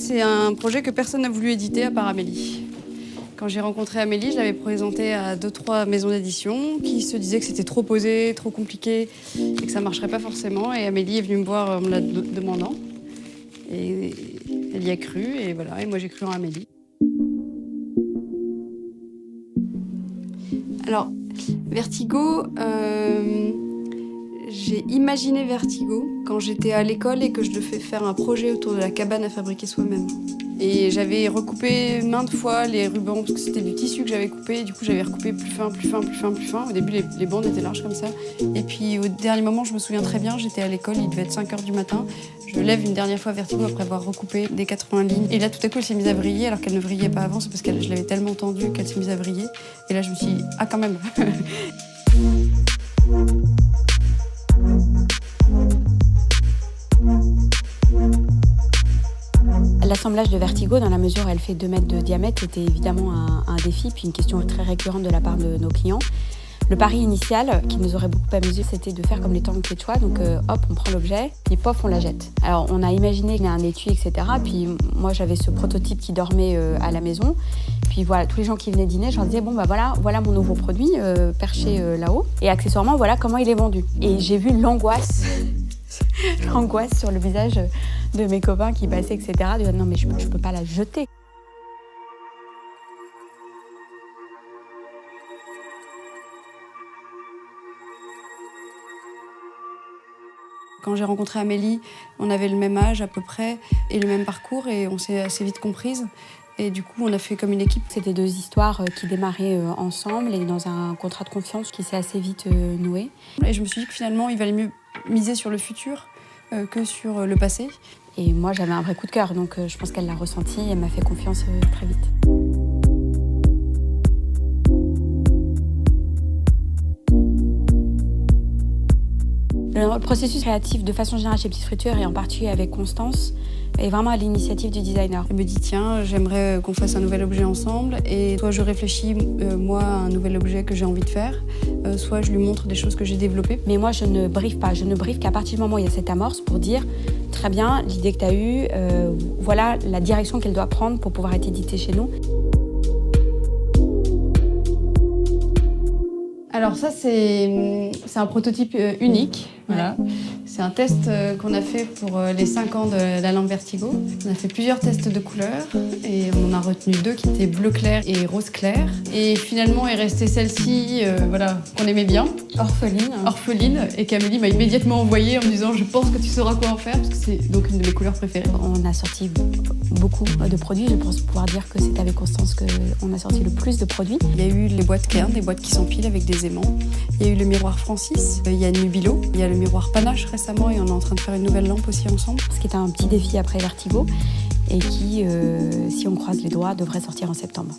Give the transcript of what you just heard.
C'est un projet que personne n'a voulu éditer à part Amélie. Quand j'ai rencontré Amélie, je l'avais présenté à 2-3 maisons d'édition qui se disaient que c'était trop posé, trop compliqué et que ça ne marcherait pas forcément. Et Amélie est venue me voir en me la demandant. Et elle y a cru et voilà. Et moi j'ai cru en Amélie. Alors, Vertigo, j'ai imaginé Vertigo quand j'étais à l'école et que je devais faire un projet autour de la cabane à fabriquer soi-même. Et j'avais recoupé maintes fois les rubans parce que c'était du tissu que j'avais coupé. Et du coup, j'avais recoupé plus fin, plus fin, plus fin, plus fin. Au début, les bandes étaient larges comme ça. Et puis, au dernier moment, je me souviens très bien, j'étais à l'école, il devait être 5 h du matin. Je lève une dernière fois Vertigo après avoir recoupé des 80 lignes. Et là, tout à coup, elle s'est mise à vriller alors qu'elle ne vrillait pas avant. C'est parce que je l'avais tellement tendue qu'elle s'est mise à vriller. Et là, je me suis dit, ah, quand même. L'assemblage de Vertigo, dans la mesure où elle fait 2 mètres de diamètre, était évidemment un défi, puis une question très récurrente de la part de nos clients. Le pari initial, qui nous aurait beaucoup amusé, c'était de faire comme les tanks quechua, donc hop, on prend l'objet, et pof, on la jette. Alors on a imaginé qu'il y a un étui, etc. Puis moi j'avais ce prototype qui dormait à la maison. Puis voilà, tous les gens qui venaient dîner, je leur disais, bon bah voilà mon nouveau produit, perché là-haut. Et accessoirement, voilà comment il est vendu. Et j'ai vu l'angoisse sur le visage de mes copains qui passaient, etc. De dire, non mais je peux pas la jeter. Quand j'ai rencontré Amélie, on avait le même âge à peu près et le même parcours et on s'est assez vite comprises. Et du coup, on a fait comme une équipe. C'était 2 histoires qui démarraient ensemble et dans un contrat de confiance qui s'est assez vite noué. Et je me suis dit que finalement, il valait mieux miser sur le futur que sur le passé. Et moi, j'avais un vrai coup de cœur, donc je pense qu'elle l'a ressenti et elle m'a fait confiance très vite. Le processus créatif de façon générale chez Petite Friture et en particulier avec Constance est vraiment à l'initiative du designer. Elle me dit tiens, j'aimerais qu'on fasse un nouvel objet ensemble et soit je réfléchis moi à un nouvel objet que j'ai envie de faire, soit je lui montre des choses que j'ai développées. Mais moi je ne brief pas, je ne brief qu'à partir du moment où il y a cette amorce pour dire très bien l'idée que tu as eue, voilà la direction qu'elle doit prendre pour pouvoir être éditée chez nous. Alors ça, c'est un prototype unique. Voilà. C'est un test qu'on a fait pour les 5 ans de la lampe Vertigo. On a fait plusieurs tests de couleurs et on en a retenu 2 qui étaient bleu clair et rose clair. Et finalement est restée celle-ci, voilà, qu'on aimait bien. Orpheline, et qu'Amélie m'a immédiatement envoyée en me disant je pense que tu sauras quoi en faire parce que c'est donc une de mes couleurs préférées. On a sorti beaucoup de produits, je pense pouvoir dire que c'est avec Constance qu'on a sorti le plus de produits. Il y a eu les boîtes Kern, des boîtes qui s'empilent avec des aimants. Il y a eu le miroir Francis, il y a Nubilo, il y a le miroir Panache récemment et on est en train de faire une nouvelle lampe aussi ensemble. Ce qui est un petit défi après Vertigo et qui, si on croise les doigts, devrait sortir en septembre.